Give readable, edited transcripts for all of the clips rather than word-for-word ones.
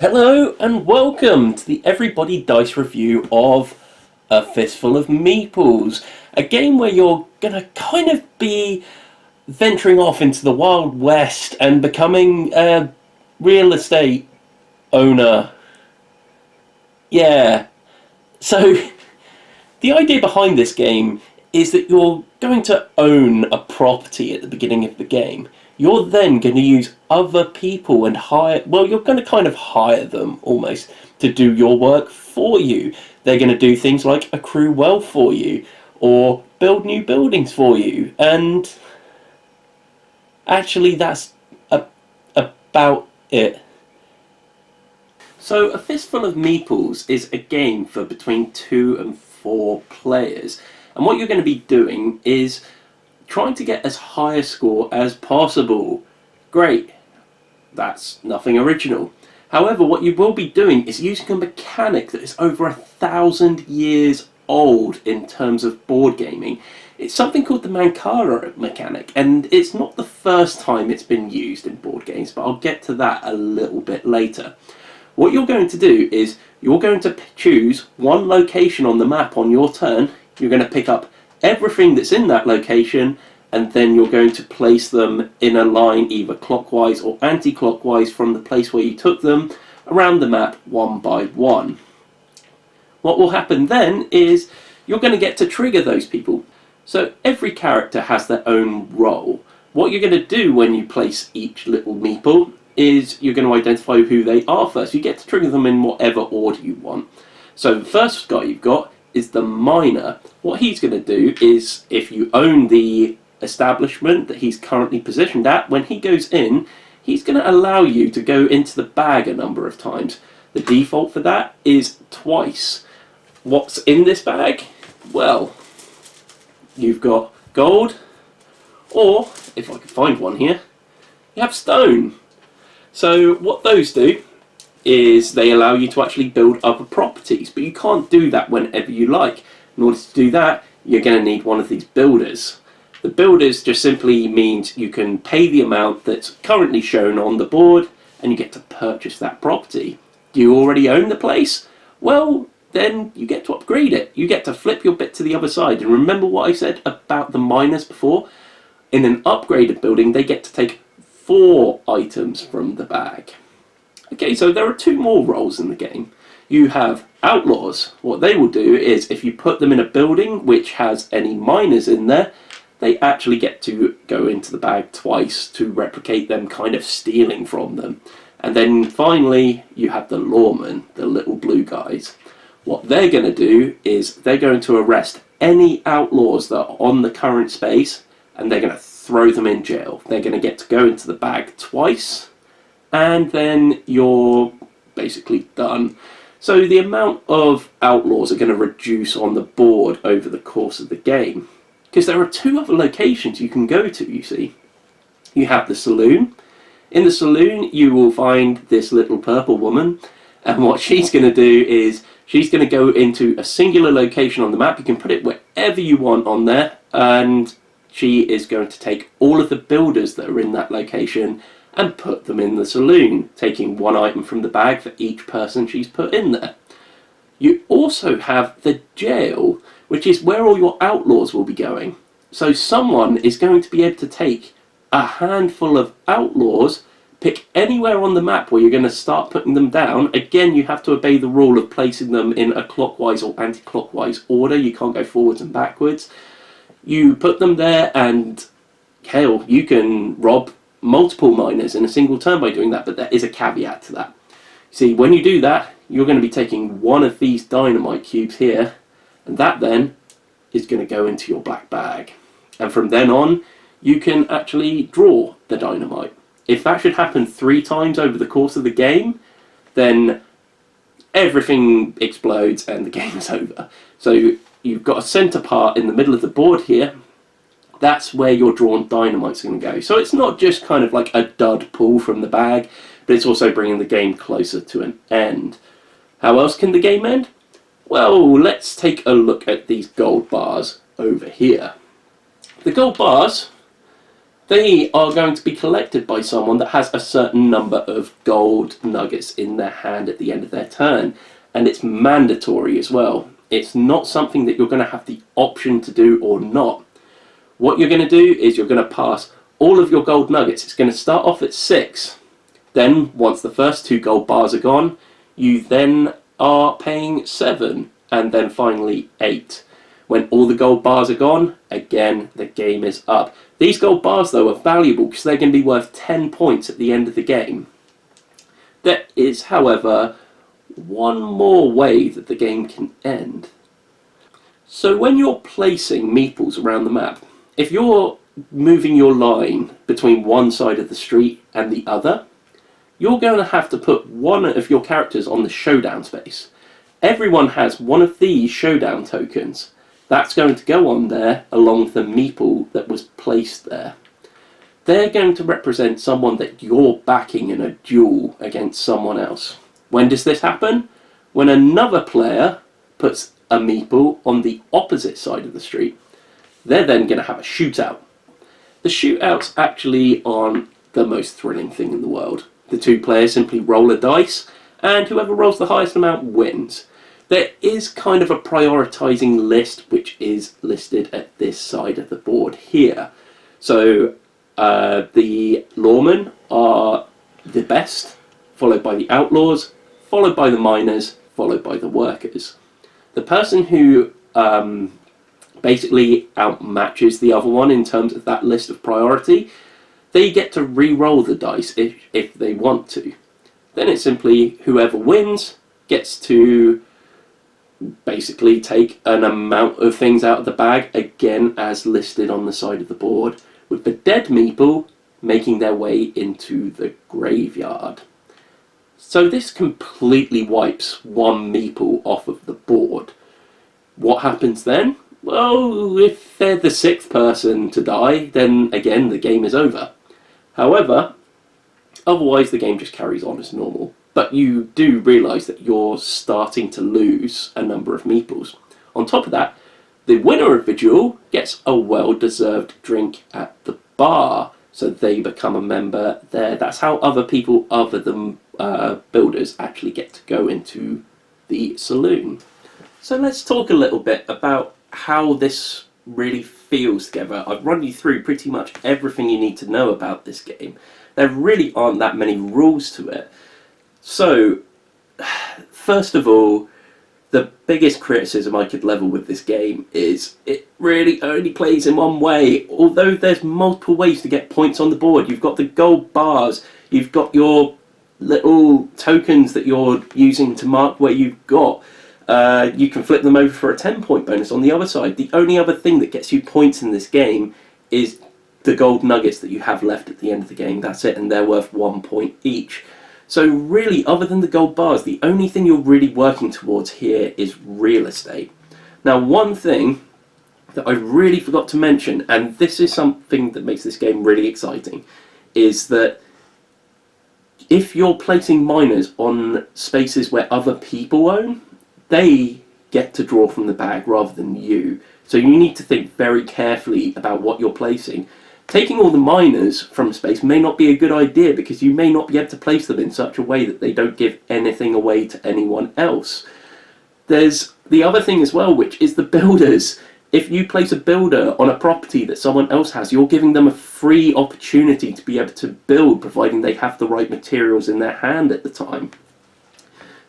Hello and welcome to the Everybody Dice review of A Fistful of Meeples, a game where you're going to kind of be venturing off into the Wild West and becoming a real estate owner. Yeah. So, the idea behind this game is that you're going to own a property at the beginning of the game. You're then going to use other people and you're going to kind of hire them almost to do your work for you. They're going to do things like accrue wealth for you or build new buildings for you. And actually, that's about it. So, A Fistful of Meeples is a game for between 2 and 4 players. And what you're going to be doing is trying to get as high a score as possible. Great. That's nothing original. However, what you will be doing is using a mechanic that is over 1,000 years old in terms of board gaming. It's something called the Mancala mechanic, and it's not the first time it's been used in board games, but I'll get to that a little bit later. What you're going to do is you're going to choose one location on the map on your turn. You're going to pick up everything that's in that location, and then you're going to place them in a line either clockwise or anti-clockwise from the place where you took them around the map one by one. What will happen then is you're going to get to trigger those people. So every character has their own role. What you're going to do when you place each little meeple is you're going to identify who they are first. You get to trigger them in whatever order you want. So the first guy you've got is the miner. What he's going to do is, if you own the establishment that he's currently positioned at, when he goes in, he's going to allow you to go into the bag a number of times. The default for that is twice. What's in this bag? Well, you've got gold, or, if I can find one here, you have stone. So what those do is they allow you to actually build other properties, but you can't do that whenever you like. In order to do that, you're going to need one of these builders. The builders just simply means you can pay the amount that's currently shown on the board and you get to purchase that property. Do you already own the place? Well, then you get to upgrade it. You get to flip your bit to the other side. And remember what I said about the miners before? In an upgraded building, they get to take 4 items from the bag. Okay, so there are 2 more roles in the game. You have outlaws. What they will do is, if you put them in a building which has any miners in there, they actually get to go into the bag twice to replicate them kind of stealing from them. And then finally, you have the lawmen, the little blue guys. What they're going to do is they're going to arrest any outlaws that are on the current space, and they're going to throw them in jail. They're going to get to go into the bag twice, and then you're basically done. So the amount of outlaws are going to reduce on the board over the course of the game, because there are 2 other locations you can go to, you see. You have the saloon. In the saloon you will find this little purple woman, and what she's going to do is she's going to go into a singular location on the map. You can put it wherever you want on there, and she is going to take all of the builders that are in that location and put them in the saloon, taking 1 item from the bag for each person she's put in there. You also have the jail, which is where all your outlaws will be going. So someone is going to be able to take a handful of outlaws, pick anywhere on the map where you're going to start putting them down. Again, you have to obey the rule of placing them in a clockwise or anti-clockwise order. You can't go forwards and backwards. You put them there, and hell, you can rob multiple miners in a single turn by doing that, but there is a caveat to that. See, when you do that, you're going to be taking one of these dynamite cubes here, and that then is going to go into your black bag. And from then on, you can actually draw the dynamite. If that should happen 3 times over the course of the game, then everything explodes and the game is over. So you've got a center part in the middle of the board here. That's where your drawn dynamite's going to go. So it's not just kind of like a dud pull from the bag, but it's also bringing the game closer to an end. How else can the game end? Well, let's take a look at these gold bars over here. The gold bars, they are going to be collected by someone that has a certain number of gold nuggets in their hand at the end of their turn. And it's mandatory as well. It's not something that you're going to have the option to do or not. What you're going to do is you're going to pass all of your gold nuggets. It's going to start off at 6. Then, once the first 2 gold bars are gone, you then are paying 7. And then finally 8. When all the gold bars are gone, again, the game is up. These gold bars, though, are valuable because they're going to be worth 10 points at the end of the game. There is, however, one more way that the game can end. So when you're placing meeples around the map, if you're moving your line between one side of the street and the other, you're going to have to put one of your characters on the showdown space. Everyone has one of these showdown tokens. That's going to go on there along with the meeple that was placed there. They're going to represent someone that you're backing in a duel against someone else. When does this happen? When another player puts a meeple on the opposite side of the street. They're then going to have a shootout. The shootouts actually aren't the most thrilling thing in the world. The 2 players simply roll a dice, and whoever rolls the highest amount wins. There is kind of a prioritising list which is listed at this side of the board here. So the lawmen are the best, followed by the outlaws, followed by the miners, followed by the workers. The person who basically outmatches the other one in terms of that list of priority, they get to re-roll the dice if they want to. Then it's simply whoever wins gets to basically take an amount of things out of the bag, again as listed on the side of the board, with the dead meeple making their way into the graveyard. So this completely wipes one meeple off of the board. What happens then? Well, if they're the 6th person to die, then again the game is over. However, otherwise the game just carries on as normal. But you do realise that you're starting to lose a number of meeples. On top of that, the winner of the duel gets a well-deserved drink at the bar, so they become a member there. That's how other people other than builders actually get to go into the saloon. So let's talk a little bit about how this really feels together. I've run you through pretty much everything you need to know about this game. There really aren't that many rules to it. So, first of all, the biggest criticism I could level with this game is it really only plays in one way. Although there's multiple ways to get points on the board. You've got the gold bars, you've got your little tokens that you're using to mark where you've got. You can flip them over for a 10-point bonus on the other side. The only other thing that gets you points in this game is the gold nuggets that you have left at the end of the game. That's it, and they're worth 1 point each. So really, other than the gold bars, the only thing you're really working towards here is real estate. Now, one thing that I really forgot to mention, and this is something that makes this game really exciting, is that if you're placing miners on spaces where other people own, they get to draw from the bag rather than you. So you need to think very carefully about what you're placing. Taking all the miners from space may not be a good idea because you may not be able to place them in such a way that they don't give anything away to anyone else. There's the other thing as well, which is the builders. If you place a builder on a property that someone else has, you're giving them a free opportunity to be able to build, providing they have the right materials in their hand at the time.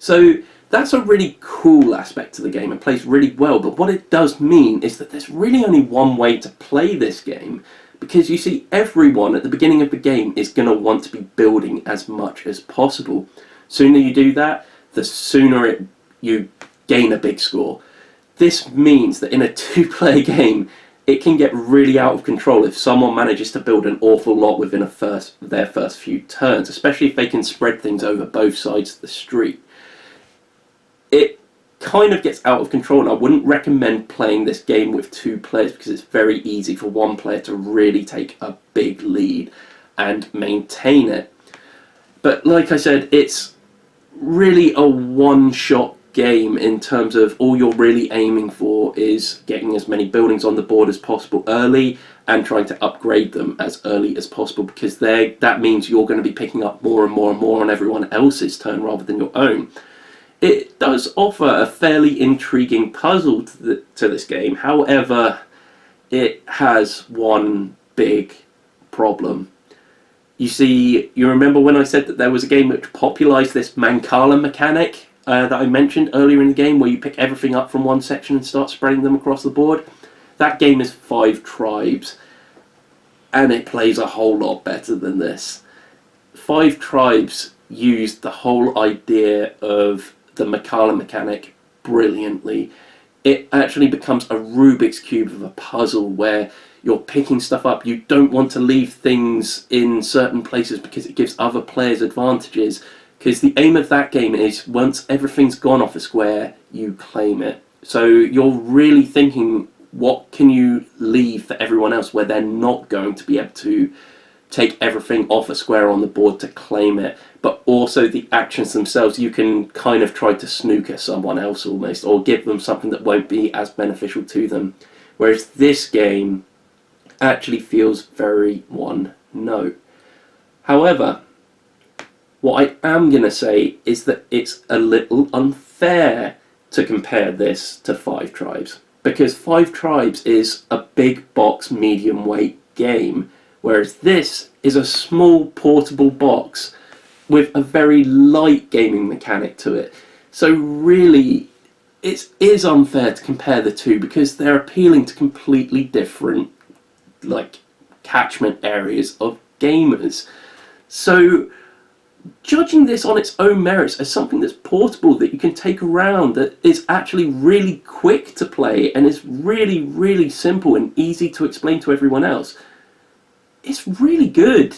So that's a really cool aspect to the game and plays really well, but what it does mean is that there's really only one way to play this game. Because you see, everyone at the beginning of the game is going to want to be building as much as possible. Sooner you do that, the sooner you gain a big score. This means that in a 2-player game, it can get really out of control if someone manages to build an awful lot within their first few turns, especially if they can spread things over both sides of the street. It kind of gets out of control, and I wouldn't recommend playing this game with 2 players because it's very easy for one player to really take a big lead and maintain it. But like I said, it's really a one-shot game in terms of all you're really aiming for is getting as many buildings on the board as possible early and trying to upgrade them as early as possible, because that means you're going to be picking up more and more and more on everyone else's turn rather than your own. It does offer a fairly intriguing puzzle to this game. However, it has one big problem. You remember when I said that there was a game which popularised this Mancala mechanic that I mentioned earlier in the game, where you pick everything up from one section and start spreading them across the board? That game is 5 Tribes, and it plays a whole lot better than this. 5 Tribes used the whole idea of the Mancala mechanic brilliantly. It actually becomes a Rubik's Cube of a puzzle where you're picking stuff up. You don't want to leave things in certain places because it gives other players advantages. Because the aim of that game is, once everything's gone off a square, you claim it. So you're really thinking, what can you leave for everyone else where they're not going to be able to take everything off a square on the board to claim it? But also the actions themselves, you can kind of try to snooker someone else almost, or give them something that won't be as beneficial to them. Whereas this game actually feels very one note. However, what I am going to say is that it's a little unfair to compare this to 5 Tribes. Because 5 Tribes is a big box, medium weight game, whereas this is a small portable box with a very light gaming mechanic to it. So really, it is unfair to compare the two, because they're appealing to completely different catchment areas of gamers. So judging this on its own merits as something that's portable, that you can take around, that is actually really quick to play and is really, really simple and easy to explain to everyone else, it's really good.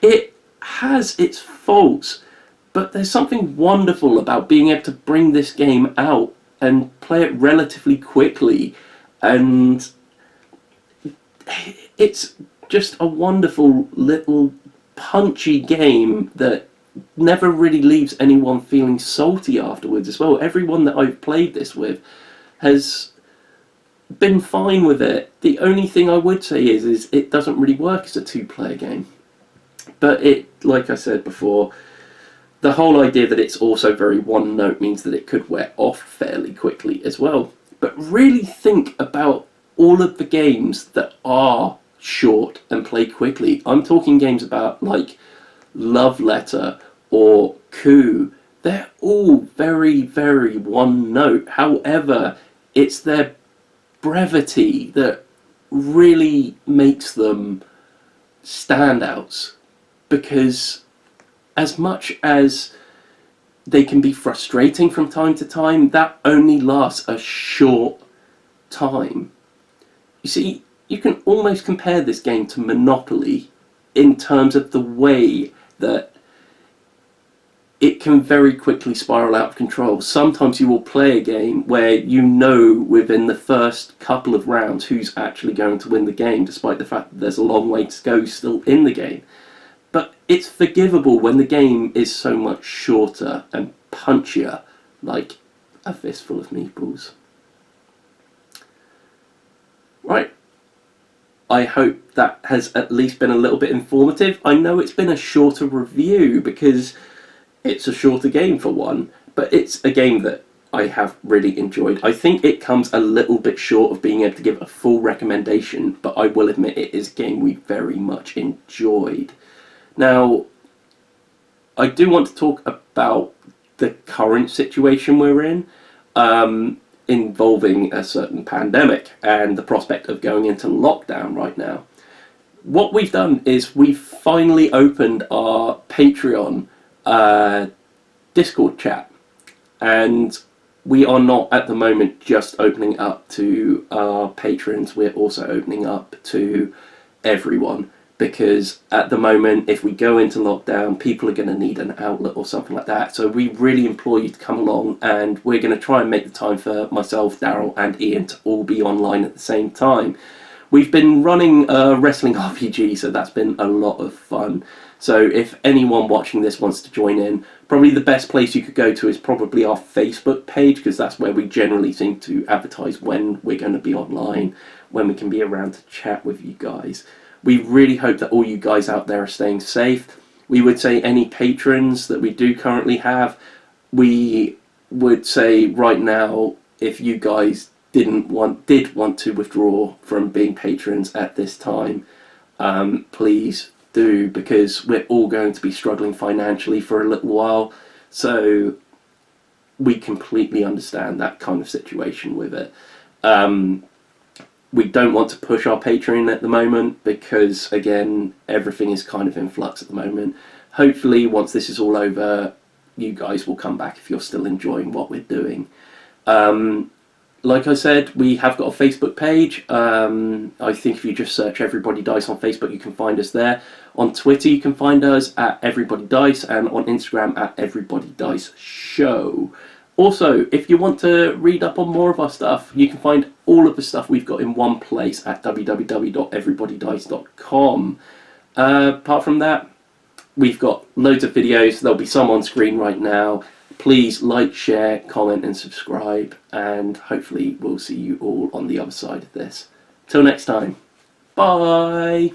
It has its faults, but there's something wonderful about being able to bring this game out and play it relatively quickly, and it's just a wonderful little punchy game that never really leaves anyone feeling salty afterwards as well. Everyone that I've played this with has been fine with it. The only thing I would say is it doesn't really work as a 2-player game. But it, like I said before, the whole idea that it's also very one note means that it could wear off fairly quickly as well. But really think about all of the games that are short and play quickly. I'm talking games about like Love Letter or Coup. They're all very, very one note. However, it's their brevity that really makes them standouts, because as much as they can be frustrating from time to time, that only lasts a short time. You see, you can almost compare this game to Monopoly in terms of the way that it can very quickly spiral out of control. Sometimes you will play a game where you know within the first couple of rounds who's actually going to win the game, despite the fact that there's a long way to go still in the game. But it's forgivable when the game is so much shorter and punchier, like a Fistful of Meeples. Right. I hope that has at least been a little bit informative. I know it's been a shorter review because it's a shorter game for one, but it's a game that I have really enjoyed. I think it comes a little bit short of being able to give a full recommendation, but I will admit it is a game we very much enjoyed. Now, I do want to talk about the current situation we're in, involving a certain pandemic and the prospect of going into lockdown right now. What we've done is we've finally opened our Patreon Discord chat, and we are not at the moment just opening up to our patrons, we're also opening up to everyone, because at the moment, if we go into lockdown, people are going to need an outlet or something like that. So we really implore you to come along, and we're going to try and make the time for myself, Daryl and Ian to all be online at the same time. We've been running a wrestling RPG, so that's been a lot of fun. So if anyone watching this wants to join in, probably the best place you could go to is probably our Facebook page, because that's where we generally seem to advertise when we're going to be online, when we can be around to chat with you guys. We really hope that all you guys out there are staying safe. We would say any patrons that we do currently have, we would say right now, if you guys did want to withdraw from being patrons at this time, please do, because we're all going to be struggling financially for a little while. So we completely understand that kind of situation with it. We don't want to push our Patreon at the moment because, again, everything is kind of in flux at the moment. Hopefully, once this is all over, you guys will come back if you're still enjoying what we're doing. Like I said, we have got a Facebook page. I think if you just search Everybody Dice on Facebook, you can find us there. On Twitter, you can find us at Everybody Dice, and on Instagram at Everybody Dice Show. Also, if you want to read up on more of our stuff, you can find all of the stuff we've got in one place at www.everybodydice.com. Apart from that, we've got loads of videos. There'll be some on screen right now. Please like, share, comment and subscribe, and hopefully we'll see you all on the other side of this. Till next time, bye!